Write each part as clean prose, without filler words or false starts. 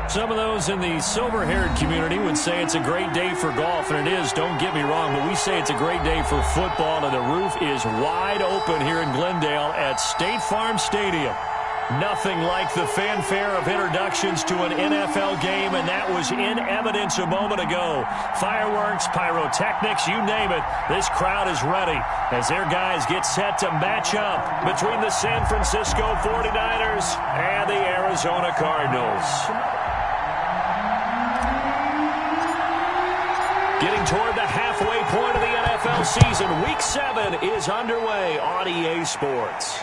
Some of those in the silver-haired community would say it's a great day for golf, and it is, don't get me wrong, but we say it's a great day for football, and the roof is wide open here in Glendale at State Farm Stadium. Nothing like the fanfare of introductions to an NFL game, and that was in evidence a moment ago. Fireworks, pyrotechnics, you name it, this crowd is ready as their guys get set to match up between the San Francisco 49ers and the Arizona Cardinals. Getting toward the halfway point of the NFL season, Week 7 is underway on EA Sports.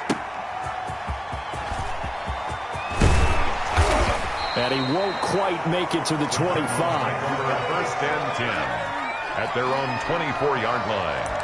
And he won't quite make it to the 25. For a first and 10 at their own 24-yard line.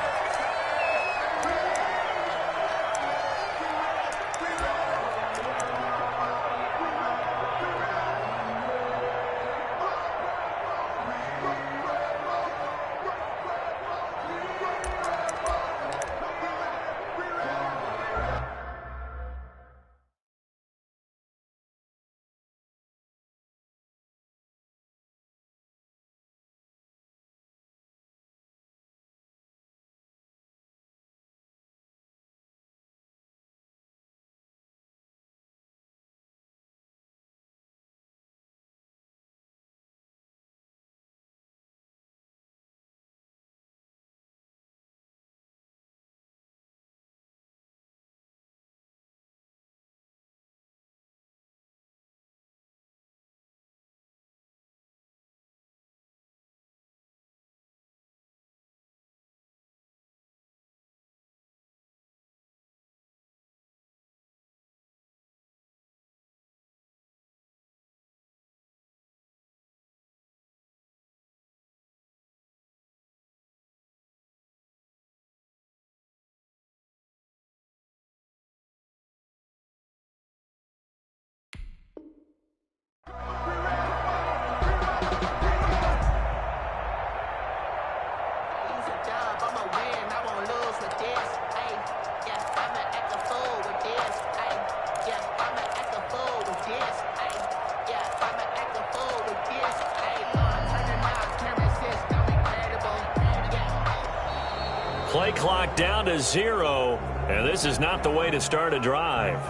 Play clock down to 0, and this is not the way to start a drive.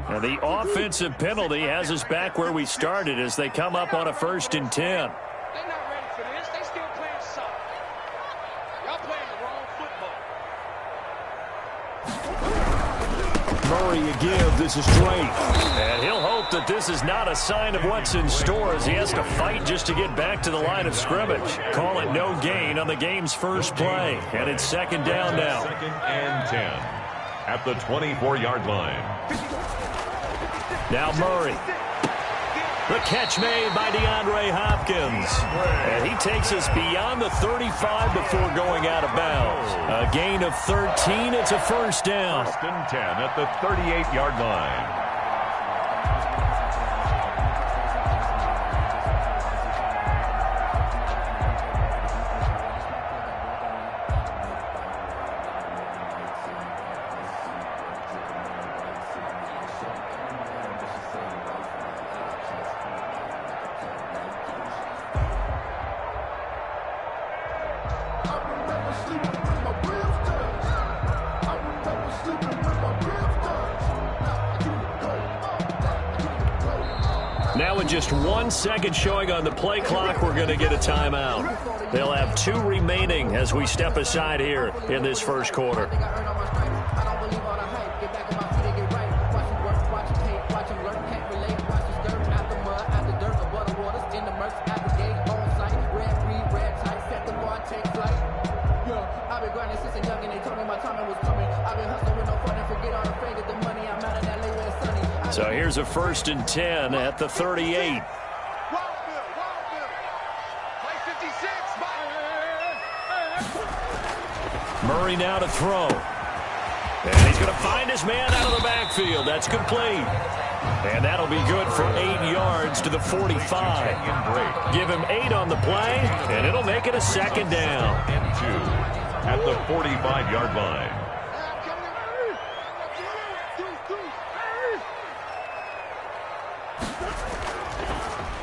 And the offensive penalty has us back where we started as they come up on a 1st and 10. They're not ready for this. They still playing soccer. Y'all playing the wrong football. Murray a give. This is Drake. And he'll hope that this is not a sign of what's in store as he has to fight just to get back to the line of scrimmage. Call it no gain on the game's first play. And it's 2nd down now. 2nd and 10 at the 24-yard line. Now Murray. The catch made by DeAndre Hopkins. And he takes us beyond the 35 before going out of bounds. A gain of 13. It's a 1st down. 1st and 10 at the 38-yard line. Now with just 1 second showing on the play clock, we're going to get a timeout. They'll have 2 remaining as we step aside here in this first quarter. So here's a 1st and 10 at the 38. Murray now to throw. And he's going to find his man out of the backfield. That's complete. And that'll be good for 8 yards to the 45. Give him 8 on the play, and it'll make it a second down. And 2 at the 45-yard line.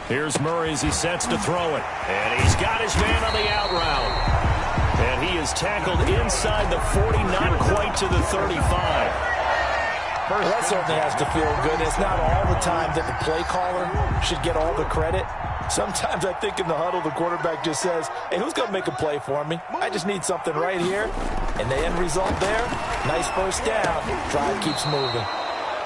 Here's Murray as he sets to throw it. And he's got his man on the out route. And he is tackled inside the 40, not quite to the 35. Well, that certainly has to feel good. It's not all the time that the play caller should get all the credit. Sometimes I think in the huddle, the quarterback just says, hey, who's going to make a play for me? I just need something right here. And the end result there, nice first down. Drive keeps moving.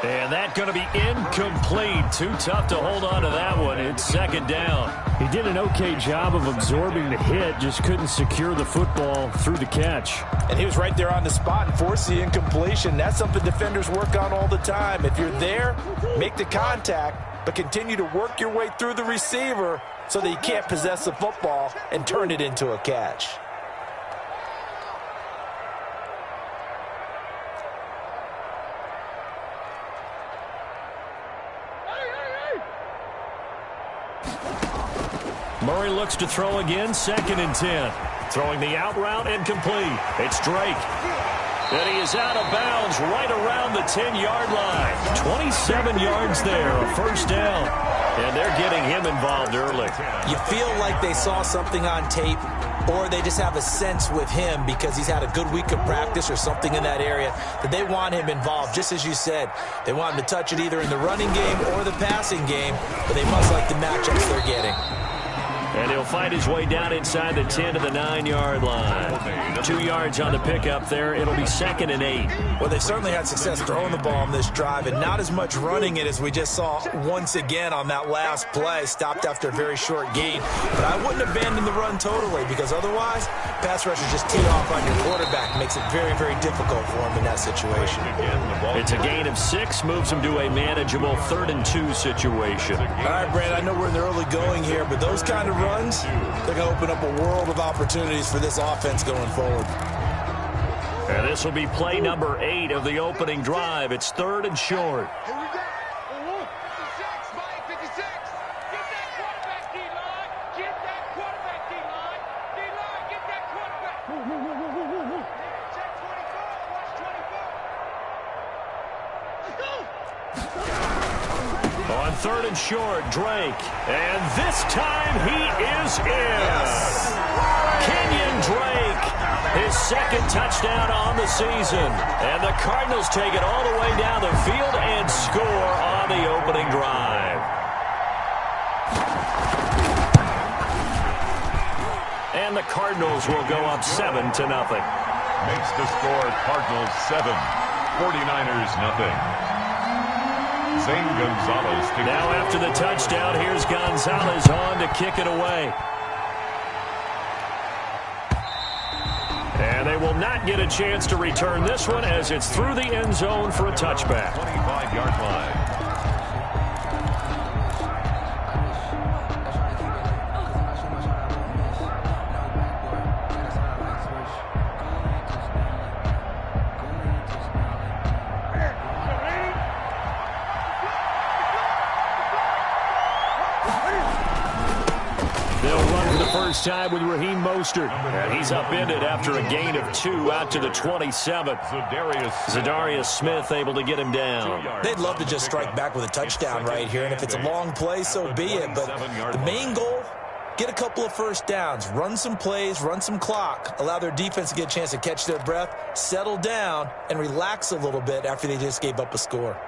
And that's going to be incomplete. Too tough to hold on to that one. It's second down. He did an okay job of absorbing the hit, just couldn't secure the football through the catch. And he was right there on the spot and forced the incompletion. That's something defenders work on all the time. If you're there, make the contact, but continue to work your way through the receiver so that you can't possess the football and turn it into a catch. Murray looks to throw again, 2nd and 10. Throwing the out route incomplete. It's Drake. And he is out of bounds right around the 10-yard line. 27 yards there, a first down. And they're getting him involved early. You feel like they saw something on tape, or they just have a sense with him because he's had a good week of practice or something in that area that they want him involved. Just as you said, they want him to touch it either in the running game or the passing game, but they must like the matchups they're getting. And he'll fight his way down inside the 10 to the 9-yard line. 2 yards on the pickup there. It'll be 2nd and 8. Well, they've certainly had success throwing the ball on this drive and not as much running it as we just saw once again on that last play. Stopped after a very short gain. But I wouldn't abandon the run totally because otherwise, pass rushers just tee off on your quarterback. Makes it very, very difficult for him in that situation. It's a gain of 6. Moves him to a manageable 3rd and 2 situation. All right, Brad, I know we're in the early going here, but those kind of runs, they're going to open up a world of opportunities for this offense going forward. And this will be play number 8 of the opening drive. It's 3rd and short. Here we go. 56, Mike, 56. Get that quarterback, D-line. Get that quarterback, D-line. D-line, get that quarterback. Check 24. Watch 24. Let's go. On 3rd and short, Drake. And this time he is in. Yes. Kenyon Drake, his 2nd touchdown on the season. And the Cardinals take it all the way down the field and score on the opening drive. And the Cardinals will go up 7-0. Makes the score Cardinals 7, 49ers nothing. Gonzalez now after the touchdown, here's Gonzalez on to kick it away. And they will not get a chance to return this one as it's through the end zone for a touchback. 25-yard line. First time with Raheem Mostert. And he's upended after a gain of 2 out to the 27. Zadarius Smith able to get him down. They'd love to just strike back with a touchdown right here, and if it's a long play, so be it. But the main goal, get a couple of first downs, run some plays, run some clock, allow their defense to get a chance to catch their breath, settle down, and relax a little bit after they just gave up a score.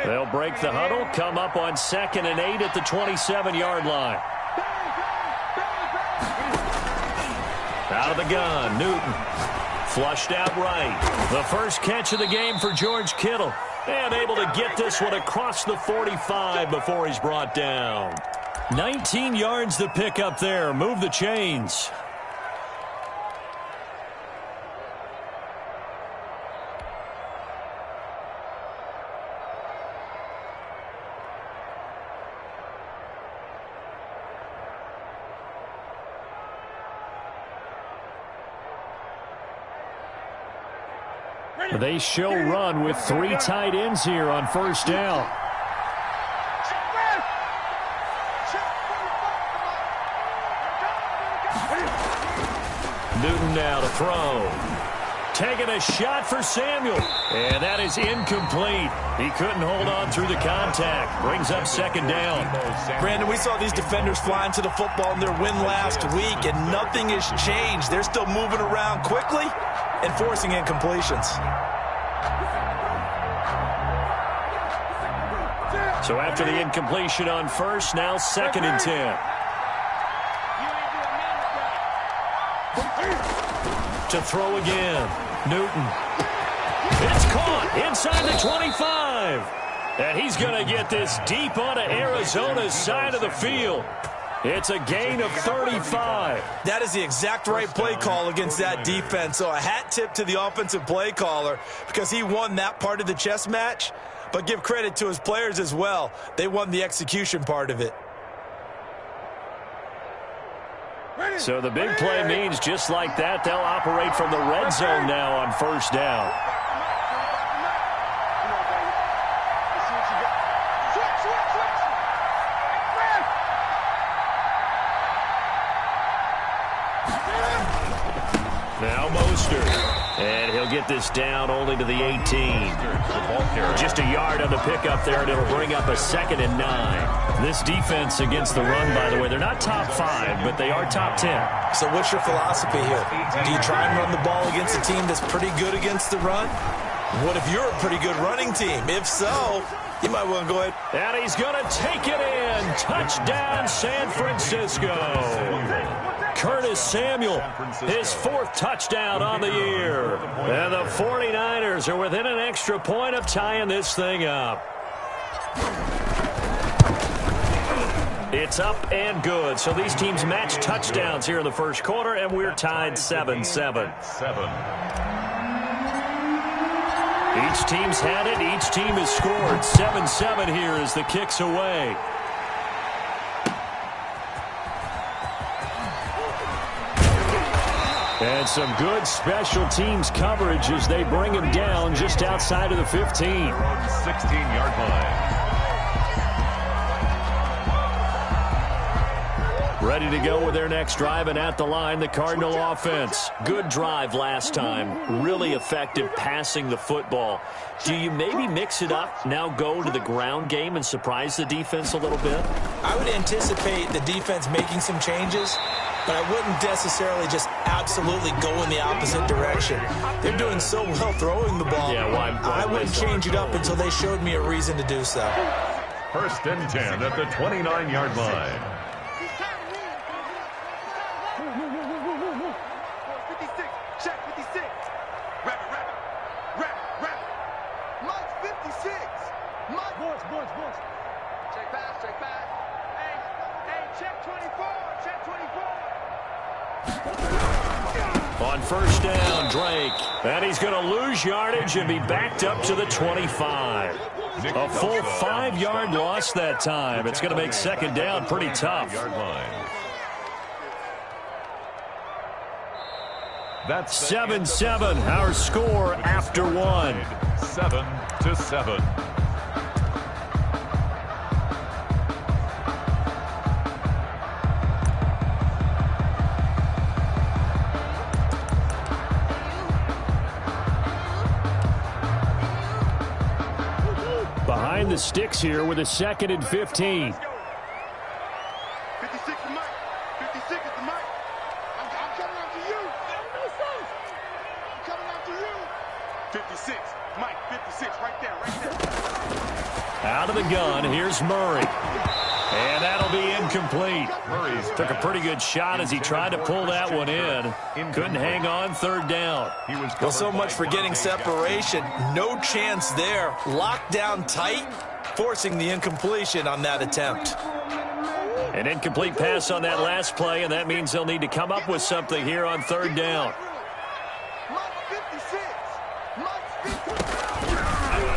They'll break the huddle, come up on 2nd and 8 at the 27-yard line. Out of the gun, Newton. Flushed out right. The first catch of the game for George Kittle. And able to get this one across the 45 before he's brought down. 19 yards to pick up there. Move the chains. They show run with 3 tight ends here on first down. Newton now to throw. Taking a shot for Samuel. And that is incomplete. He couldn't hold on through the contact. Brings up second down. Brandon, we saw these defenders flying to the football in their win last week, and nothing has changed. They're still moving around quickly and forcing incompletions. So after the incompletion on first, now 2nd and 10. To throw again. Newton. It's caught inside the 25. And he's going to get this deep onto Arizona's side of the field. It's a gain of 35. That is the exact right play call against that defense. So a hat tip to the offensive play caller because he won that part of the chess match. But give credit to his players as well. They won the execution part of it. So the big play means just like that, they'll operate from the red zone now on first down. Now Mostert. And he'll get this down only to the 18. Just a yard on the pickup there, and it'll bring up a 2nd and 9. This defense against the run, by the way, they're not top 5, but they are top 10. So what's your philosophy here? Do you try and run the ball against a team that's pretty good against the run? What if you're a pretty good running team? If so, you might want to go ahead. And he's going to take it in. Touchdown, San Francisco. Curtis Samuel, his 4th touchdown on the year. And the 49ers are within an extra point of tying this thing up. It's up and good. So these teams match touchdowns here in the first quarter, and we're tied 7-7. Each team's had it. Each team has scored. 7-7 here as the kick's away. And some good special teams coverage as they bring him down just outside of the 15. 16-yard line. Ready to go with their next drive, and at the line, the Cardinal offense. Good drive last time. Really effective passing the football. Do you maybe mix it up, now go to the ground game and surprise the defense a little bit? I would anticipate the defense making some changes, but I wouldn't necessarily just absolutely go in the opposite direction. They're doing so well throwing the ball. Yeah, I wouldn't change it up until they showed me a reason to do so. 1st and 10 at the 29-yard line. 56, check 56. Wrap it. Mike 56. Mike. Boys. Check pass. Hey, check 24. Check 24. On first down, Drake. And he's going to lose yardage and be backed up to the 25. A full 5-yard loss that time. It's going to make second down pretty tough. That's 7-7, our score after 1. 7-7. Behind the sticks here with a 2nd and 15. 56 is Mike. 56 is the Mike. I'm coming out to you. I'm coming out to you. 56. Mike, 56. Right there. Out of the gun, here's Murray. And that'll be incomplete. Took a pretty good shot as he tried to pull that one in. Couldn't hang on 3rd down. Well, so much for getting separation. No chance there. Locked down tight, forcing the incompletion on that attempt. An incomplete pass on that last play, and that means they'll need to come up with something here on 3rd down.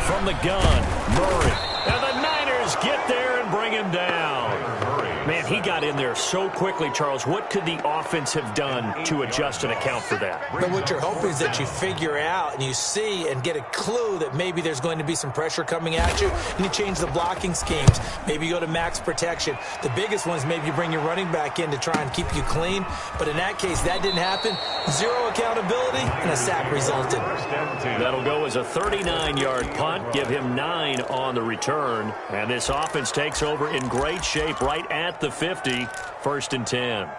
From the gun, Murray. And the Niners get there and bring him down. Man, he got in there so quickly, Charles. What could the offense have done to adjust and account for that? But what you're hoping is that you figure out and you see and get a clue that maybe there's going to be some pressure coming at you, and you change the blocking schemes. Maybe you go to max protection. The biggest one is maybe you bring your running back in to try and keep you clean. But in that case, that didn't happen. Zero accountability, and a sack resulted. That'll go as a 39-yard punt. Give him 9 on the return. And this offense takes over in great shape right at the 50. 1st and 10.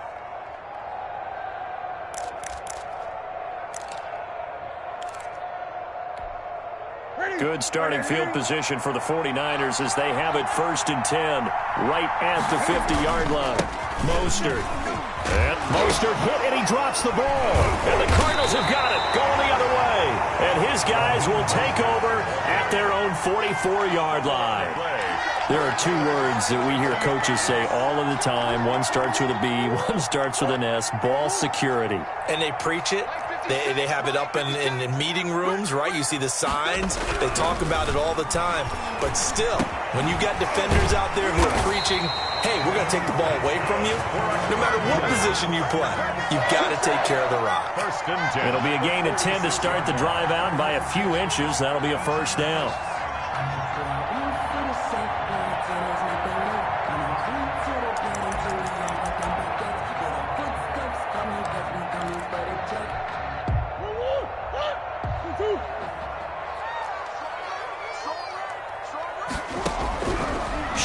Good starting field position for the 49ers as they have it 1st and 10 right at the 50-yard line. Mostert. And Mostert hit, and he drops the ball. And the Cardinals have got it going the other way. And his guys will take over at their own 44-yard line. There are 2 words that we hear coaches say all of the time. One starts with a B, one starts with an S. Ball security. And they preach it. They have it up in meeting rooms, right? You see the signs. They talk about it all the time. But still, when you got defenders out there who are preaching, hey, we're going to take the ball away from you, no matter what position you play, you've got to take care of the rock. It'll be a gain of 10 to start the drive out by a few inches. That'll be a 1st down.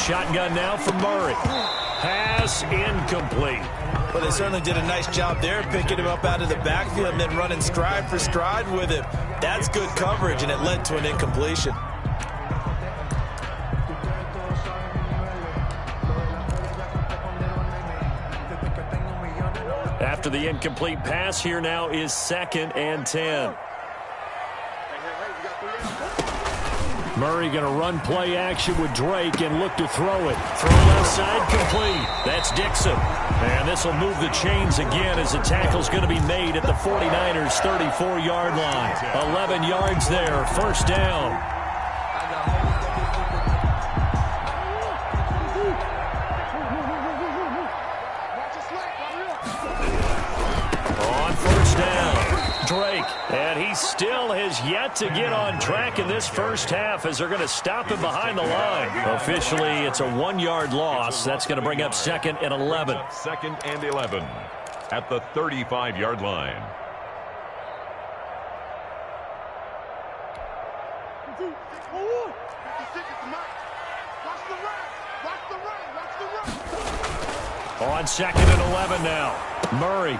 Shotgun now from Murray. Pass incomplete. Well, they certainly did a nice job there, picking him up out of the backfield and then running stride for stride with him. That's good coverage, and it led to an incompletion. After the incomplete pass, here now is 2nd and 10. Murray going to run play action with Drake and look to throw it. Throw left side complete. That's Dixon. And this will move the chains again as the tackle's going to be made at the 49ers' 34-yard line. 11 yards there. 1st down. Drake, and he still has yet to get on track in this first half as they're going to stop him behind the line. Officially, it's a 1-yard loss. That's going to bring up 2nd and 11. 2nd and 11 at the 35-yard line. On 2nd and 11 now. Murray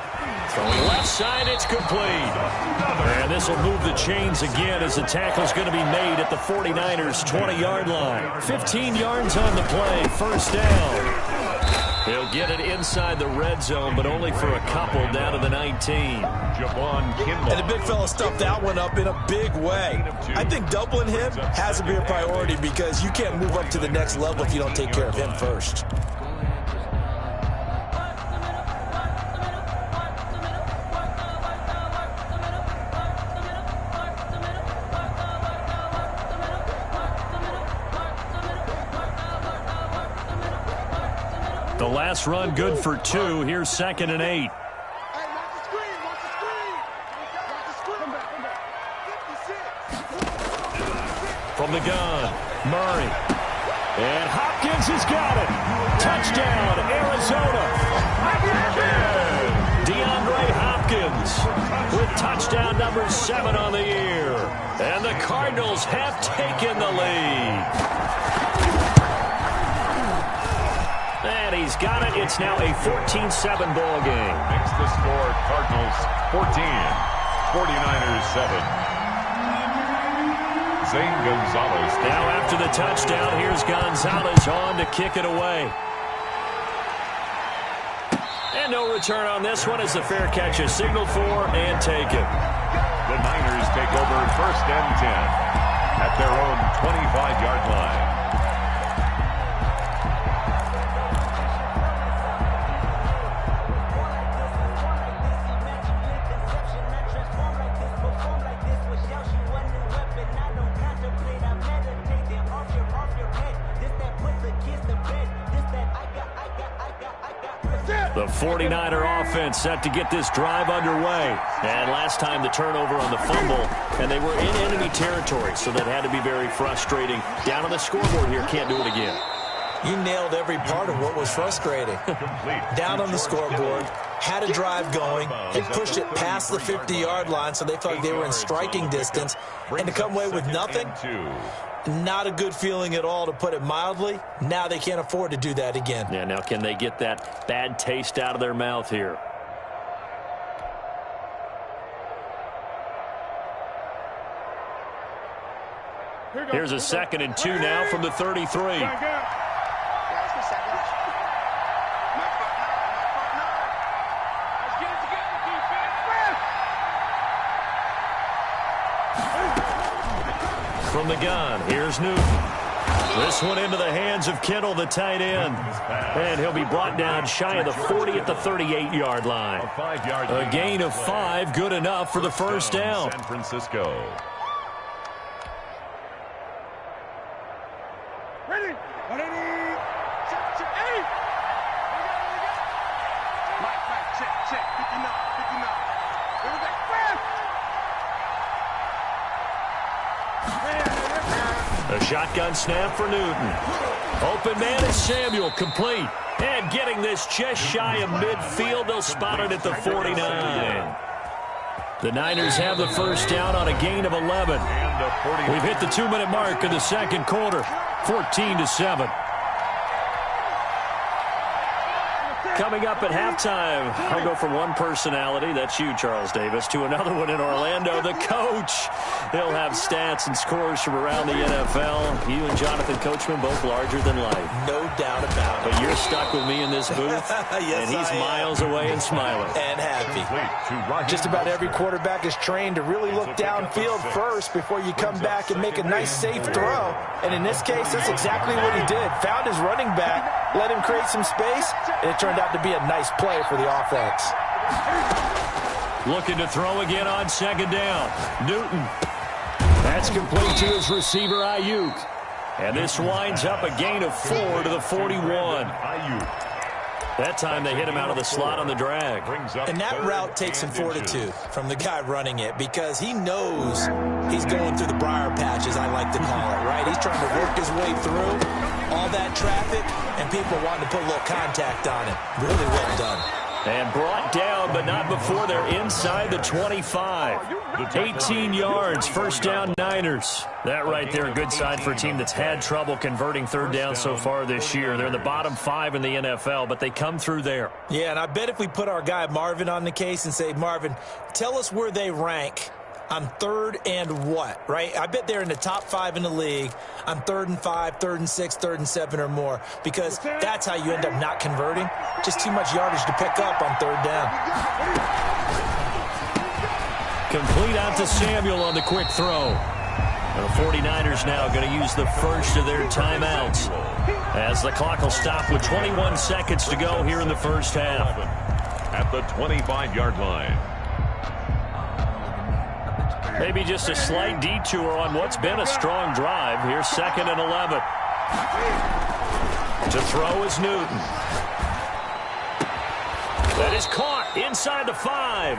throwing left side, it's complete. And this will move the chains again as the tackle's going to be made at the 49ers' 20-yard line. 15 yards on the play, 1st down. He'll get it inside the red zone, but only for a couple down to the 19. And the big fella stuffed that one up in a big way. I think doubling him has to be a priority because you can't move up to the next level if you don't take care of him first. The last run good for 2. Here's 2nd and 8. From the gun, Murray. And Hopkins has got it. Touchdown, Arizona. DeAndre Hopkins with touchdown number 7 on the year. And the Cardinals have taken the lead. And he's got it. It's now a 14-7 ball game. Makes the score Cardinals 14, 49ers 7. Zane Gonzalez. Now after the touchdown, here's Gonzalez on to kick it away. And no return on this one as the fair catch is signaled for and taken. The Niners take over 1st and 10 at their own 25-yard line. The 49er offense set to get this drive underway. And last time the turnover on the fumble, and they were in enemy territory, so that had to be very frustrating. Down on the scoreboard here, can't do it again. You nailed every part of what was frustrating. Down on the scoreboard, had a drive going, and pushed it past the 50-yard line, so they felt like they were in striking distance. And to come away with nothing, not a good feeling at all, to put it mildly. Now they can't afford to do that again. Yeah, now can they get that bad taste out of their mouth here? Here's a 2nd and 2 now from the 33. From the gun, here's Newton. This one into the hands of Kittle, the tight end. And he'll be brought down shy of the 40 at the 38-yard line. A gain of 5, good enough for the first down. San Francisco. Ready? Check. 59. Here we go. A shotgun snap for Newton. Open man is Samuel, complete. And getting this just shy of midfield, they'll spot it at the 49. The Niners have the first down on a gain of 11. We've hit the 2-minute mark in the second quarter, 14-7. Coming up at halftime, I'll go from one personality, that's you, Charles Davis, to another one in Orlando, the coach. He'll have stats and scores from around the NFL. You and Jonathan Coachman, both larger than life. No doubt about it. But you're stuck with me in this booth, Yes, and he's miles away and smiling. And happy. Just about every quarterback is trained to really look downfield first before you come back and make a nice, safe throw. And in this case, that's exactly what he did. Found his running back, let him create some space, and it turned out to be a nice play for the offense. Looking to throw again on 2nd down. Newton. That's complete to his receiver, Ayuk. And this winds up a gain of 4 to the 41. That time they hit him out of the slot on the drag. And that route takes some fortitude from the guy running it, because he knows he's going through the briar patch, as I like to call it, right? He's trying to work his way through all that traffic, and people wanting to put a little contact on it. Really well done. And brought down, but not before they're inside the 25. 18 yards, first down Niners. That right there, a good sign for a team that's had trouble converting 3rd down so far this year. They're in the bottom 5 in the NFL, but they come through there. Yeah, and I bet if we put our guy Marvin on the case and say, Marvin, tell us where they rank on 3rd and what, right? I bet they're in the top 5 in the league on 3rd and 5, 3rd and 6, 3rd and 7 or more, because that's how you end up not converting. Just too much yardage to pick up on 3rd down. Complete out to Samuel on the quick throw. And the 49ers now going to use the first of their timeouts, as the clock will stop with 21 seconds to go here in the first half. At the 25-yard line. Maybe just a slight detour on what's been a strong drive. Here's 2nd and 11. To throw is Newton. That is caught inside the 5.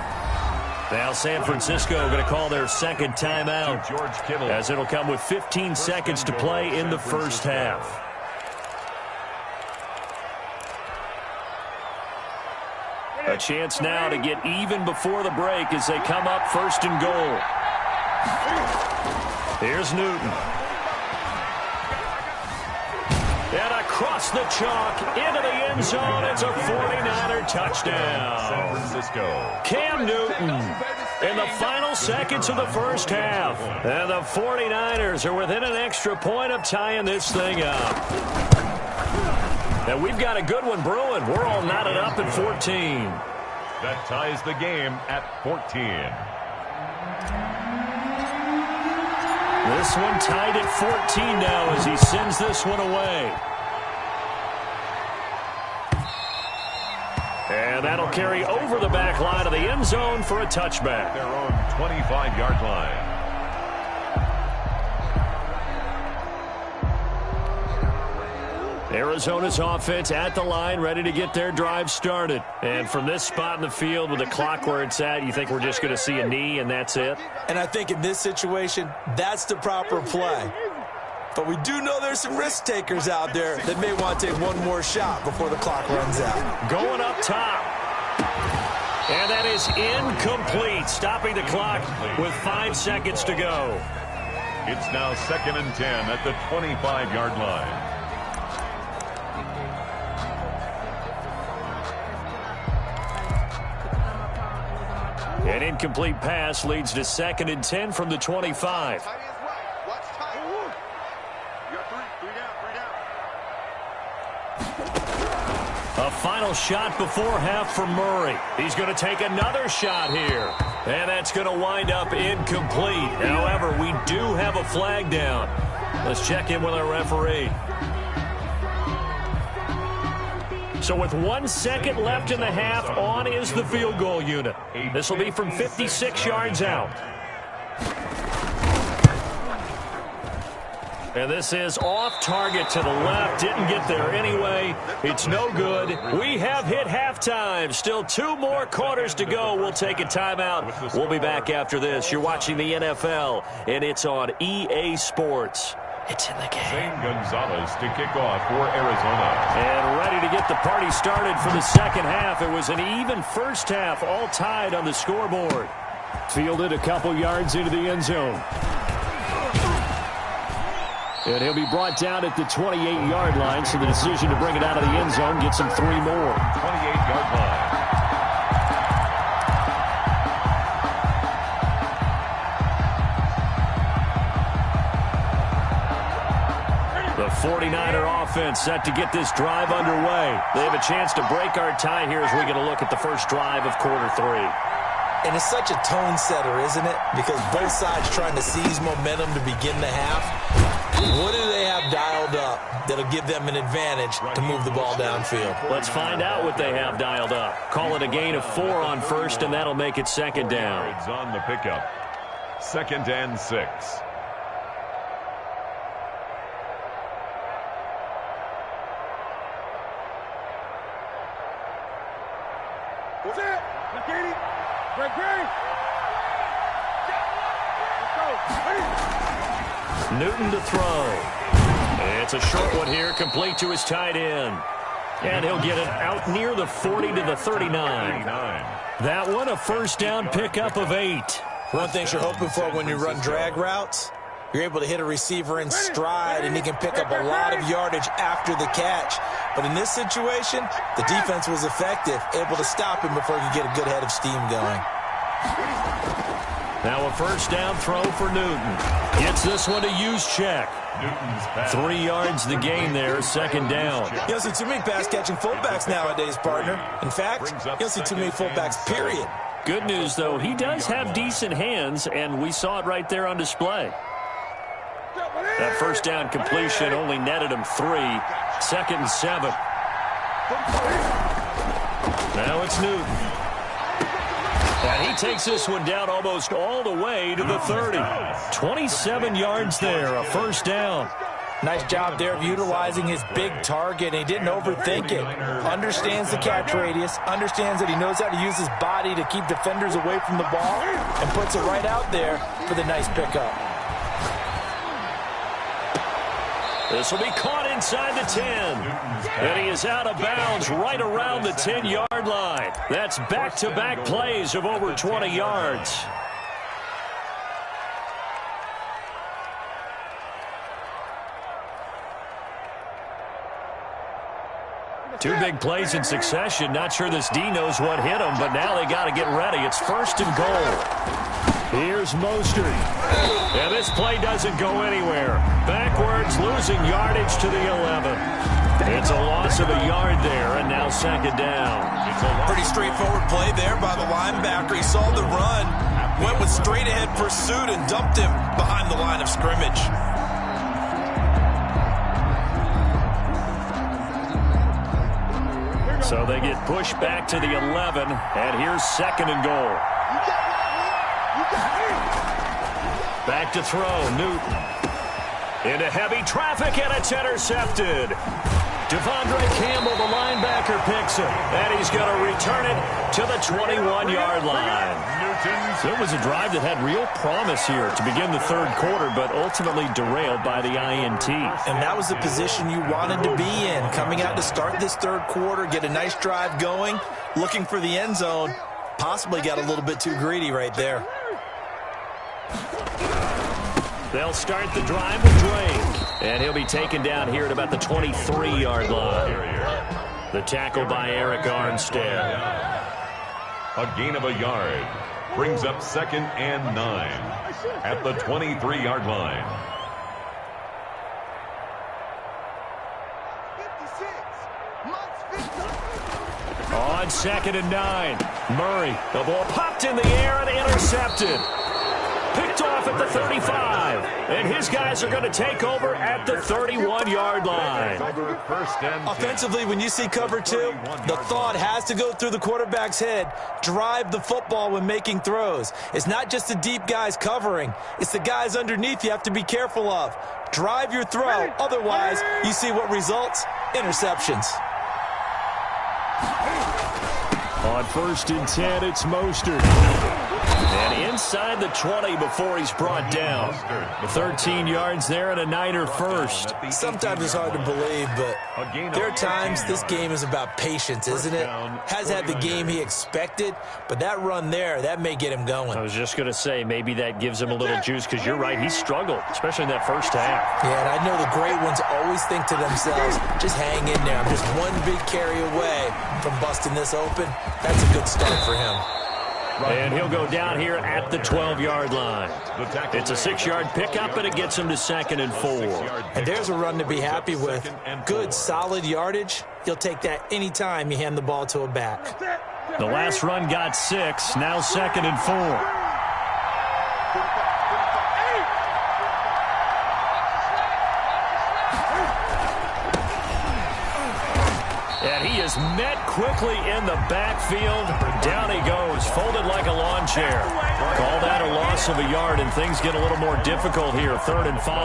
Now San Francisco going to call their 2nd timeout, as it'll come with 15 seconds to play in the first half. A chance now to get even before the break as they come up 1st and goal. Here's Newton. And across the chalk into the end zone. It's a 49er touchdown. San Francisco. Cam Newton in the final seconds of the first half. And the 49ers are within an extra point of tying this thing up. And we've got a good one brewing. We're all knotted up at 14. That ties the game at 14. This one tied at 14 now as he sends this one away. And that'll carry over the back line of the end zone for a touchback. Their own 25-yard line. Arizona's offense at the line, ready to get their drive started. And from this spot in the field with the clock where it's at, you think we're just going to see a knee and that's it? And I think in this situation, that's the proper play. But we do know there's some risk takers out there that may want to take one more shot before the clock runs out. Going up top. And that is incomplete, stopping the clock with 5 seconds to go. It's now 2nd and 10 at the 25-yard line. An incomplete pass leads to 2nd and 10 from the 25. A final shot before half for Murray. He's going to take another shot here. And that's going to wind up incomplete. However, we do have a flag down. Let's check in with our referee. So with 1 second left in the half, on is the field goal unit. This will be from 56 yards out. And this is off target to the left. Didn't get there anyway. It's no good. We have hit halftime. Still 2 more quarters to go. We'll take a timeout. We'll be back after this. You're watching the NFL, and it's on EA Sports. It's in the game. Zane Gonzalez to kick off for Arizona. And ready to get the party started for the second half. It was an even first half, all tied on the scoreboard. Fielded a couple yards into the end zone. And he'll be brought down at the 28-yard line, so the decision to bring it out of the end zone gets him 3 more. 28-yard line. The 49er offense set to get this drive underway. They have a chance to break our tie here as we get a look at the first drive of quarter 3. And it's such a tone setter, isn't it? Because both sides trying to seize momentum to begin the half. What do they have dialed up that'll give them an advantage to move the ball downfield? Let's find out what they have dialed up. Call it a gain of 4 on first, and that'll make it 2nd down. Yards on the pickup. 2nd and 6. What's it? McKinney. Great. Newton to throw. It's a short one here, complete to his tight end. And he'll get it out near the 40 to the 39. That one, a first down pickup of 8. One thing you're hoping for when you run drag routes, you're able to hit a receiver in stride, and he can pick up a lot of yardage after the catch. But in this situation, the defense was effective, able to stop him before he could get a good head of steam going. Now a first down throw for Newton. Gets this one to use check. 3 yards the gain there, 2nd down. You don't see too many pass-catching fullbacks nowadays, partner. In fact, you don't see too many fullbacks, period. Good news, though, he does have decent hands, and we saw it right there on display. That first down completion only netted him 3. 2nd and 7. Now it's Newton. And he takes this one down almost all the way to the 30. 27 yards there, a first down. Nice job there of utilizing his big target. He didn't overthink it. Understands the catch radius. Understands that he knows how to use his body to keep defenders away from the ball. And puts it right out there for the nice pickup. This will be caught inside the 10. And he is out of bounds right around the 10-yard line. That's back-to-back plays of over 20 yards. Two big plays in succession. Not sure this D knows what hit him, but now they got to get ready. It's 1st and goal. Here's Mostert. And this play doesn't go anywhere. Backwards, losing yardage to the 11. It's a loss of a yard there, and now 2nd down. Pretty straightforward play there by the linebacker. He saw the run, went with straight-ahead pursuit, and dumped him behind the line of scrimmage. So they get pushed back to the 11, and here's 2nd and goal. Back to throw, Newton. Into heavy traffic, and it's intercepted. Campbell, the linebacker, picks it. And he's going to return it to the 21-yard line. So it was a drive that had real promise here to begin the third quarter, but ultimately derailed by the INT. And that was the position you wanted to be in. Coming out to start this third quarter, get a nice drive going, looking for the end zone. Possibly got a little bit too greedy right there. They'll start the drive with Drake. And he'll be taken down here at about the 23-yard line. The tackle by Eric Armstead. A gain of a yard. Brings up 2nd and 9 at the 23-yard line. 56. On 2nd and 9. Murray. The ball popped in the air and intercepted. Picked off at the 35. And his guys are going to take over at the 31-yard line. Offensively, when you see cover two, the thought has to go through the quarterback's head. Drive the football when making throws. It's not just the deep guys covering. It's the guys underneath you have to be careful of. Drive your throw. Otherwise, you see what results? Interceptions. On 1st and 10, it's Mostert. And inside the 20 before he's brought down. 13 yards there and a Niner first. Sometimes it's hard to believe, but there are times this game is about patience, isn't it? Has had the game he expected, but that run there, that may get him going. I was just going to say, maybe that gives him a little juice, because you're right, he struggled, especially in that first half. Yeah, and I know the great ones always think to themselves, just hang in there. I'm just one big carry away from busting this open. That's a good start for him. And he'll go down here at the 12-yard line. It's a 6-yard pickup, and it gets him to 2nd and 4. And there's a run to be happy with. Good, solid yardage. You'll take that any time you hand the ball to a back. The last run got 6, now 2nd and 4. And he is met quickly in the backfield. Down he goes, folded like a lawn chair. Call that a loss of a yard, and things get a little more difficult here. 3rd and 5.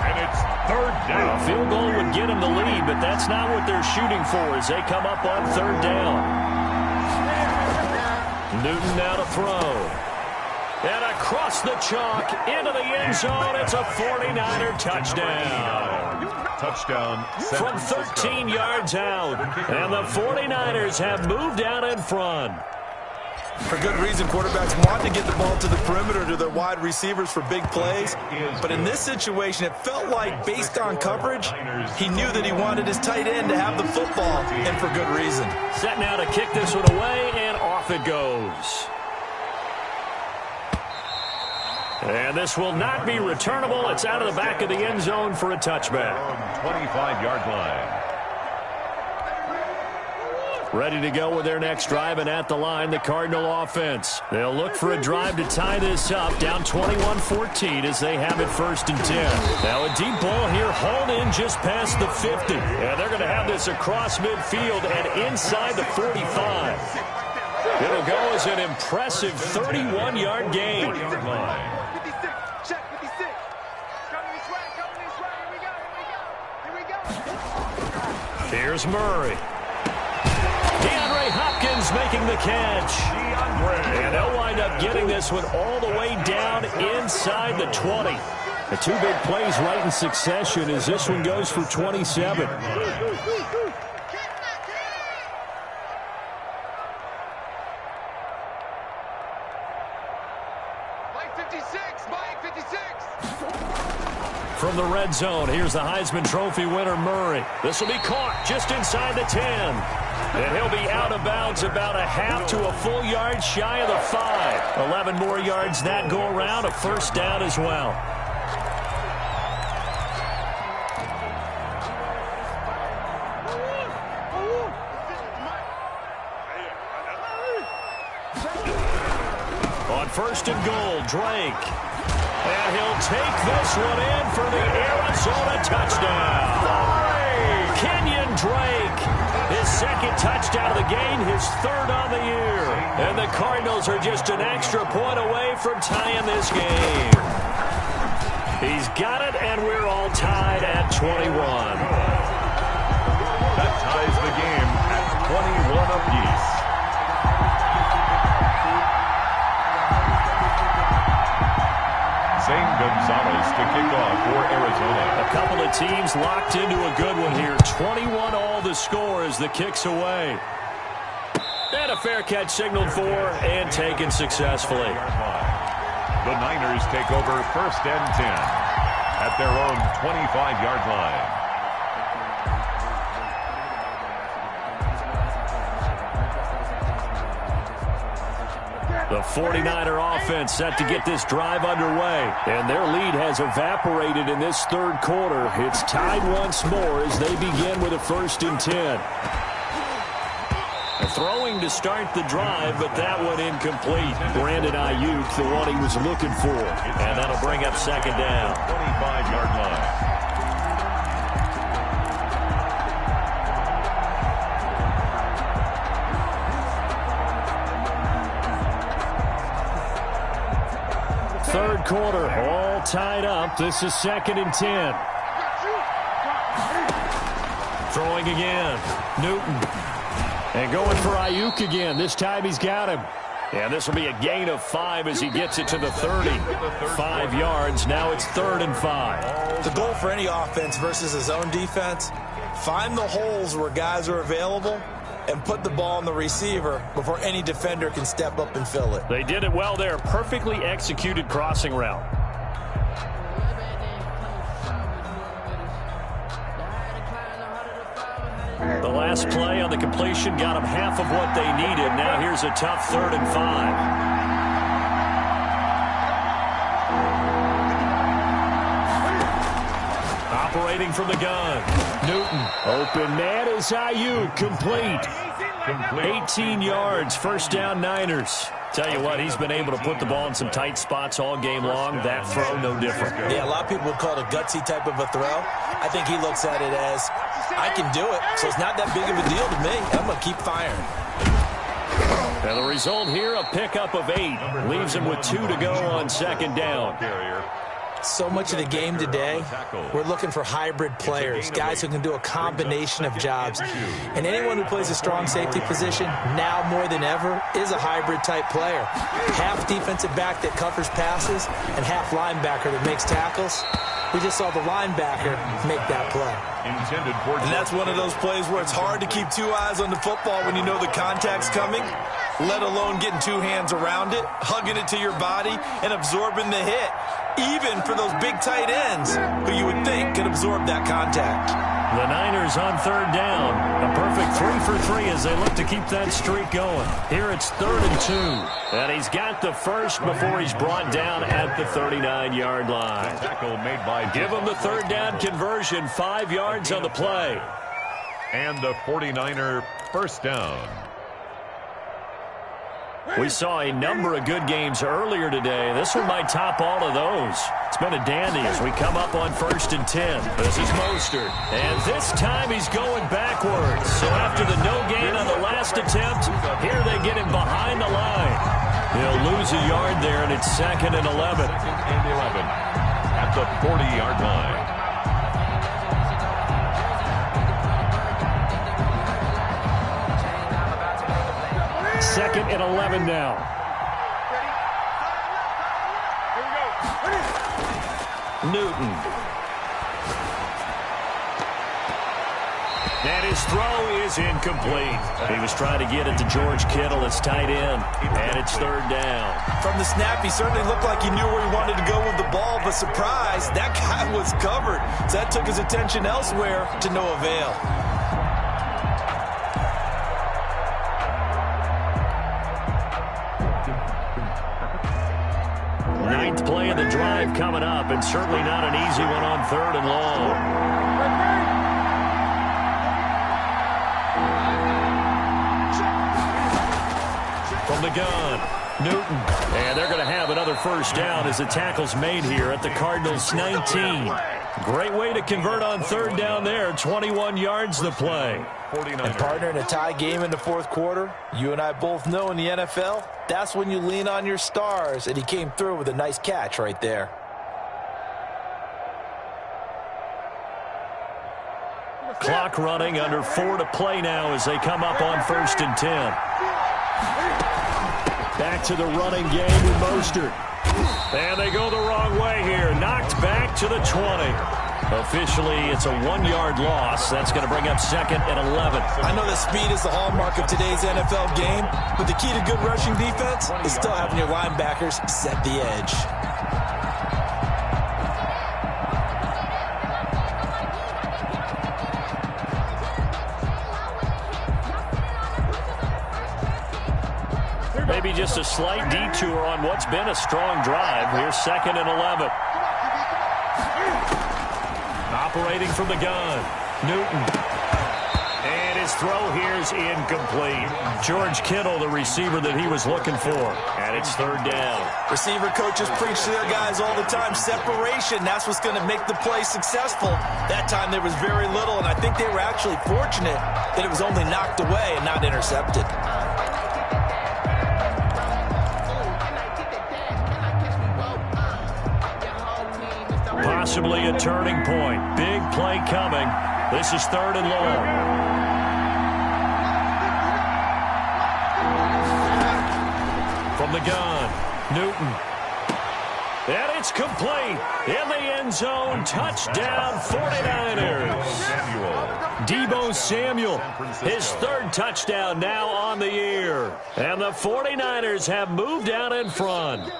And it's 3rd down. A field goal would get him the lead, but that's not what they're shooting for as they come up on 3rd down. Newton now to throw. And across the chalk into the end zone. It's a 49er touchdown. Touchdown. From 13 yards out. And the 49ers have moved out in front. For good reason, quarterbacks want to get the ball to the perimeter to their wide receivers for big plays. But in this situation, it felt like, based on coverage, he knew that he wanted his tight end to have the football, and for good reason. Set now to kick this one away, and off it goes. And this will not be returnable. It's out of the back of the end zone for a touchback. 25-yard line. Ready to go with their next drive, and at the line, the Cardinal offense. They'll look for a drive to tie this up, down 21-14 as they have it 1st and 10. Now a deep ball here, hauled in just past the 50. And they're going to have this across midfield and inside the 45. It'll go as an impressive 31-yard gain. 56. Check 56. Coming this way. Here we go. Here's Murray. DeAndre Hopkins making the catch. And they'll wind up getting this one all the way down inside the 20. The 2 big plays right in succession as this one goes for 27. From the red zone, here's the Heisman Trophy winner, Murray. This will be caught just inside the 10. And he'll be out of bounds about a half to a full yard shy of the 5. 11 more yards that go around, a 1st down as well. On 1st and goal, Drake. And he'll take this one in for the Arizona touchdown. Kenyon Drake, his 2nd touchdown of the game, his 3rd on the year. And the Cardinals are just an extra point away from tying this game. He's got it, and we're all tied at 21. is locked into a good one here. 21 all the score as the kick's away. And a fair catch signaled for and taken successfully. The Niners take over 1st and 10 at their own 25-yard line. The 49er offense set to get this drive underway. And their lead has evaporated in this third quarter. It's tied once more as they begin with a 1st and 10. Throwing to start the drive, but that one incomplete. Brandon Ayuk, the one he was looking for. And that'll bring up 2nd down. 25-yard line. Third quarter, all tied up. This is 2nd and 10. Throwing again. Newton. And going for Ayuk again. This time he's got him. And this will be a gain of 5 as he gets it to the 30. 5 yards. Now it's 3rd and 5. The goal for any offense versus his own defense, find the holes where guys are available and put the ball on the receiver before any defender can step up and fill it. They did it well there. Perfectly executed crossing route. The last play on the completion got them half of what they needed. Now here's a tough 3rd and 5. Operating from the gun. Newton. Open man is Ayuk. Complete. 18 yards. 1st down Niners. Tell you what, he's been able to put the ball in some tight spots all game long. That throw, no different. Yeah, a lot of people would call it a gutsy type of a throw. I think he looks at it as, I can do it, so it's not that big of a deal to me. I'm going to keep firing. And the result here, a pickup of 8. Leaves him with 2 to go on 2nd down. So much of the game today, we're looking for hybrid players, guys who can do a combination of jobs. And anyone who plays a strong safety position, now more than ever, is a hybrid type player. Half defensive back that covers passes and half linebacker that makes tackles. We just saw the linebacker make that play. And that's one of those plays where it's hard to keep 2 eyes on the football when you know the contact's coming, let alone getting 2 hands around it, hugging it to your body, and absorbing the hit. Even for those big tight ends who you would think could absorb that contact. The Niners on 3rd down. A perfect 3 for 3 as they look to keep that streak going. Here it's 3rd and 2. And he's got the first before he's brought down at the 39-yard line. Tackle made by Give him the 3rd down conversion. 5 yards on the play. And the 49er 1st down. We saw a number of good games earlier today. This one might top all of those. It's been a dandy as we come up on 1st and 10. This is Mostert. And this time he's going backwards. So after the no gain on the last attempt, here they get him behind the line. He'll lose a yard there, and it's 2nd and 11. 2nd and 11 at the 40-yard line. 2nd and 11 now. Newton. And his throw is incomplete. He was trying to get it to George Kittle. It's tight end, and it's 3rd down. From the snap, he certainly looked like he knew where he wanted to go with the ball, but surprise, that guy was covered. So that took his attention elsewhere to no avail. Ninth play of the drive coming up, and certainly not an easy one on 3rd and long. From the gun, Newton. And they're going to have another 1st down as the tackle's made here at the Cardinals' 19. Great way to convert on 3rd down there. 21 yards the play. And partner, in a tie game in the 4th quarter, you and I both know in the NFL, that's when you lean on your stars, and he came through with a nice catch right there. Clock running, under 4 to play now as they come up on 1st and 10. Back to the running game with Mostert. And they go the wrong way here. Knocked back to the 20. Officially, it's a 1-yard loss. That's going to bring up 2nd and 11. I know that speed is the hallmark of today's NFL game, but the key to good rushing defense is still having your linebackers set the edge. Maybe just a slight detour on what's been a strong drive. Here's 2nd and 11. Operating from the gun, Newton. And his throw here is incomplete. George Kittle, the receiver that he was looking for. And it's 3rd down. Receiver coaches preach to their guys all the time. Separation, that's what's going to make the play successful. That time there was very little, and I think they were actually fortunate that it was only knocked away and not intercepted. Possibly a turning point. Big play coming. This is 3rd and long. From the gun, Newton. And it's complete. In the end zone, touchdown 49ers. Deebo Samuel, his 3rd touchdown now on the year. And the 49ers have moved out in front.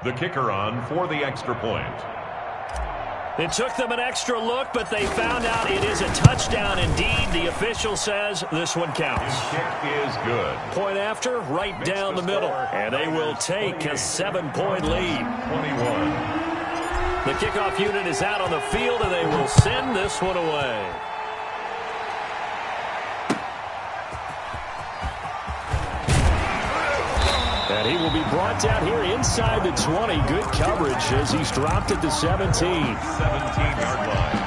The kicker on for the extra point. It took them an extra look, but they found out it is a touchdown indeed. The official says this one counts. His kick is good. Point after, right down the middle. And they will take a 7-point lead. 21. The kickoff unit is out on the field, and they will send this one away. And he will be brought down here inside the 20. Good coverage as he's dropped at the 17. 17-yard line.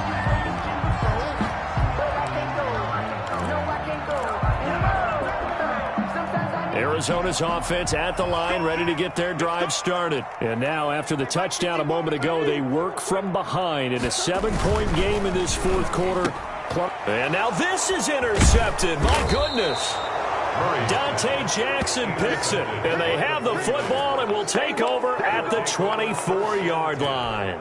Arizona's offense at the line, ready to get their drive started. And now, after the touchdown a moment ago, they work from behind in a 7-point game in this 4th quarter. And now this is intercepted. My goodness. Dante Jackson picks it, and they have the football and will take over at the 24-yard line.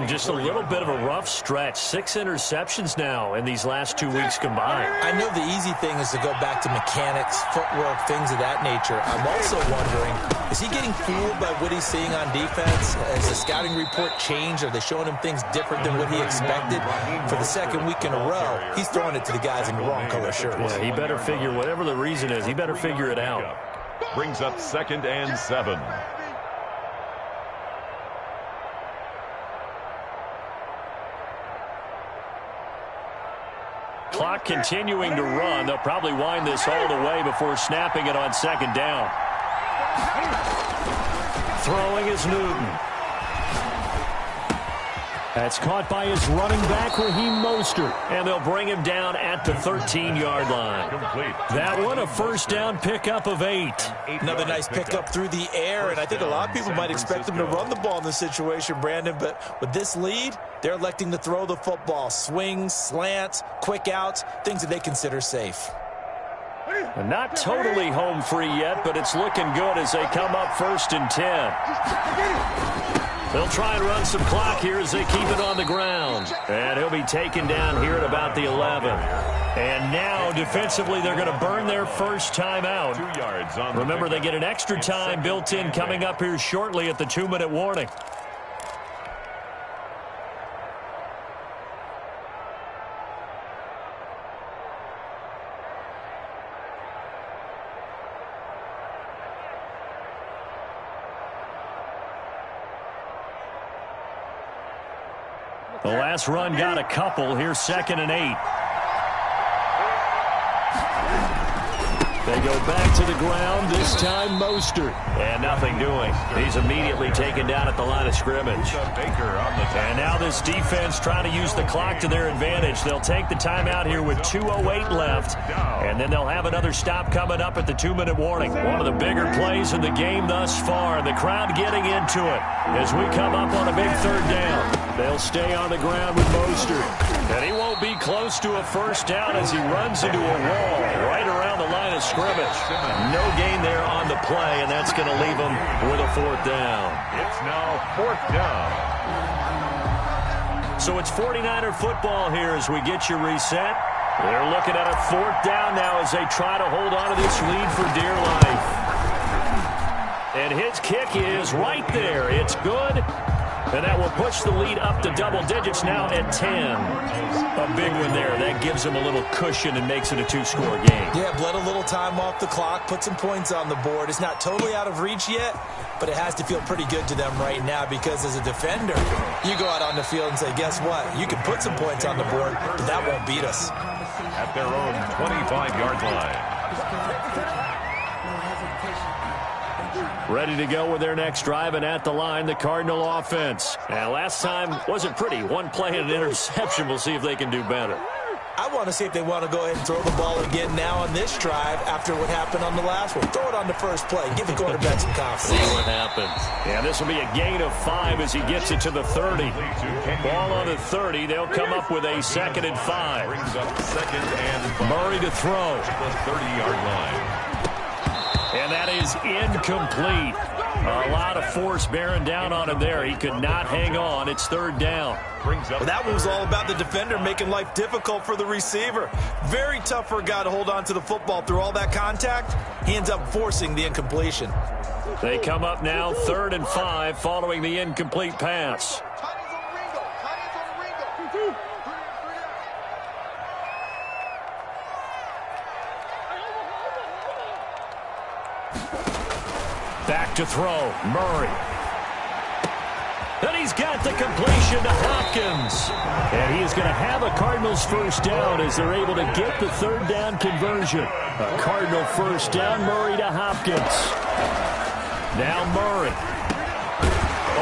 Just a little bit of a rough stretch. 6 interceptions now in these last 2 weeks combined. I know the easy thing is to go back to mechanics, footwork, things of that nature. I'm also wondering, is he getting fooled by what he's seeing on defense? Has the scouting report changed? Are they showing him things different than what he expected? For the 2nd week in a row, he's throwing it to the guys in the wrong color shirts. Yeah, he better figure whatever the reason is. He better figure it out. Brings up 2nd and 7. Clock continuing to run. They'll probably wind this all the way before snapping it on 2nd down. Throwing is Newton. That's caught by his running back, Raheem Mostert. And they'll bring him down at the 13-yard line. Complete. That one, a 1st down pickup of 8. Another nice pickup through the air, and I think a lot of people might expect him to run the ball in this situation, Brandon, but with this lead, they're electing to throw the football. Swings, slants, quick outs, things that they consider safe. Not totally home free yet, but it's looking good as they come up 1st and 10. They'll try and run some clock here as they keep it on the ground. And he'll be taken down here at about the 11. And now, defensively, they're going to burn their first timeout. 2 yards on the Remember, they get an extra time built in coming up here shortly at the 2-minute warning. The last run got a couple. Here's 2nd and 8. They go back to the ground, this time Mostert. And nothing doing. He's immediately taken down at the line of scrimmage. And now this defense trying to use the clock to their advantage. They'll take the timeout here with 2:08 left. And then they'll have another stop coming up at the 2-minute warning. One of the bigger plays in the game thus far. The crowd getting into it as we come up on a big 3rd down. They'll stay on the ground with Mostert. And he won't be close to a first down as he runs into a wall right around the line of scrimmage. No gain there on the play, and that's going to leave him with a fourth down. It's now fourth down. So it's 49er football here as we get you reset. They're looking at a fourth down now as they try to hold on to this lead for dear life. And his kick is right there. It's good. And that will push the lead up to double digits now at 10. A big one there. That gives them a little cushion and makes it a two-score game. Yeah, bled a little time off the clock, put some points on the board. It's not totally out of reach yet, but it has to feel pretty good to them right now because as a defender, you go out on the field and say, guess what? You can put some points on the board, but that won't beat us. At their own 25-yard line. Ready to go with their next drive, and at the line, the Cardinal offense. And last time wasn't pretty. One play and an interception. We'll see if they can do better. I want to see if they want to go ahead and throw the ball again now on this drive after what happened on the last one. Throw it on the first play. Give the quarterback some confidence. See what happens. Yeah, this will be a gain of 5 as he gets it to the 30. Ball on the 30. They'll come up with a 2nd and 5. Brings up 2nd and 5. Murray to throw. The 30-yard line. And that is incomplete. A lot of force bearing down on him there. He could not hang on. It's 3rd down. Well, that one was all about the defender making life difficult for the receiver. Very tough for a guy to hold on to the football through all that contact. He ends up forcing the incompletion. They come up now 3rd and 5 following the incomplete pass. Back to throw, Murray. And he's got the completion to Hopkins. And he is going to have a Cardinals first down as they're able to get the 3rd down conversion. A Cardinal first down, Murray to Hopkins. Now Murray.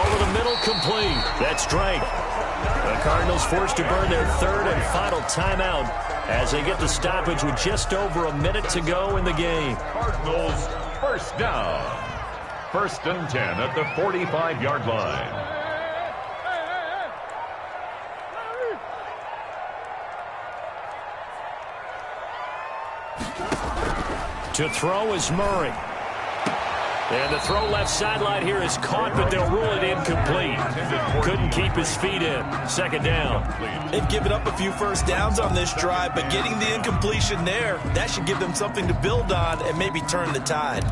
Over the middle, complete. That's Drake. The Cardinals forced to burn their 3rd and final timeout as they get the stoppage with just over a minute to go in the game. Cardinals first down. 1st and 10 at the 45-yard line. To throw is Murray. And the throw left sideline here is caught, but they'll rule it incomplete. Couldn't keep his feet in. 2nd down. They've given up a few first downs on this drive, but getting the incompletion there, that should give them something to build on and maybe turn the tide.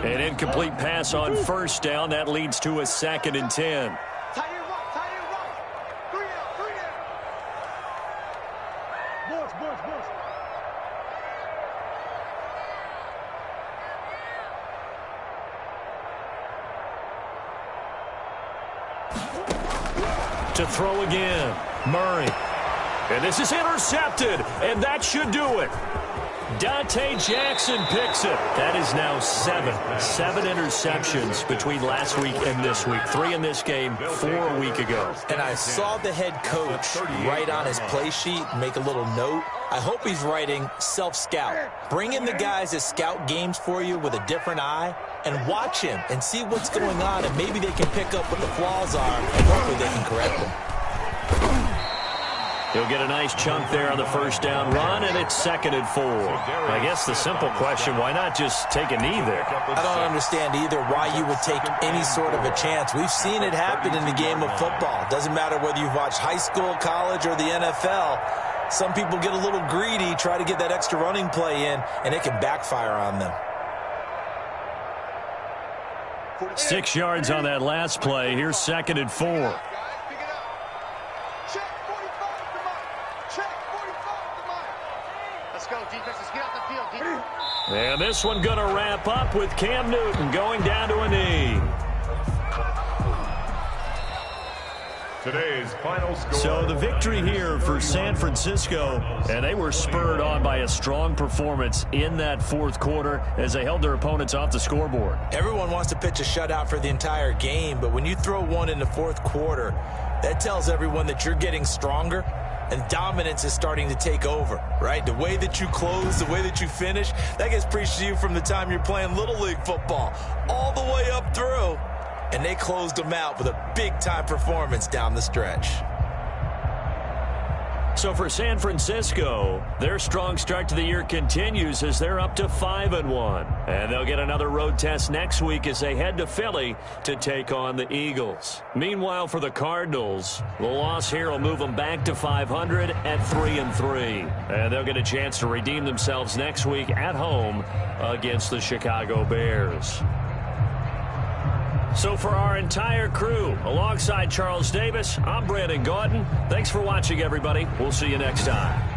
An incomplete pass on 1st down. That leads to a 2nd and 10. To throw again, Murray. And this is intercepted, and that should do it. Dante Jackson picks it. That is now 7 interceptions between last week and this week. 3 in this game, 4 a week ago. And I saw the head coach write on his play sheet, make a little note. I hope he's writing self-scout. Bring in the guys that scout games for you with a different eye and watch him and see what's going on, and maybe they can pick up what the flaws are, and hopefully they can correct them. He'll get a nice chunk there on the first down run, and it's 2nd and 4. I guess the simple question, why not just take a knee there? I don't understand either why you would take any sort of a chance. We've seen it happen in the game of football. Doesn't matter whether you've watched high school, college, or the NFL. Some people get a little greedy, try to get that extra running play in, and it can backfire on them. 6 yards on that last play. Here's 2nd and 4. And this one going to wrap up with Cam Newton going down to a knee. Today's final score. So the victory here for San Francisco, and they were spurred on by a strong performance in that 4th quarter as they held their opponents off the scoreboard. Everyone wants to pitch a shutout for the entire game, but when you throw one in the 4th quarter, that tells everyone that you're getting stronger and dominance is starting to take over, right? The way that you close, the way that you finish, that gets preached to you from the time you're playing Little League football all the way up through. And they closed them out with a big-time performance down the stretch. So for San Francisco, their strong start to the year continues as they're up to 5-1. And they'll get another road test next week as they head to Philly to take on the Eagles. Meanwhile, for the Cardinals, the loss here will move them back to 500 at 3-3. And they'll get a chance to redeem themselves next week at home against the Chicago Bears. So for our entire crew, alongside Charles Davis, I'm Brandon Gaudin. Thanks for watching, everybody. We'll see you next time.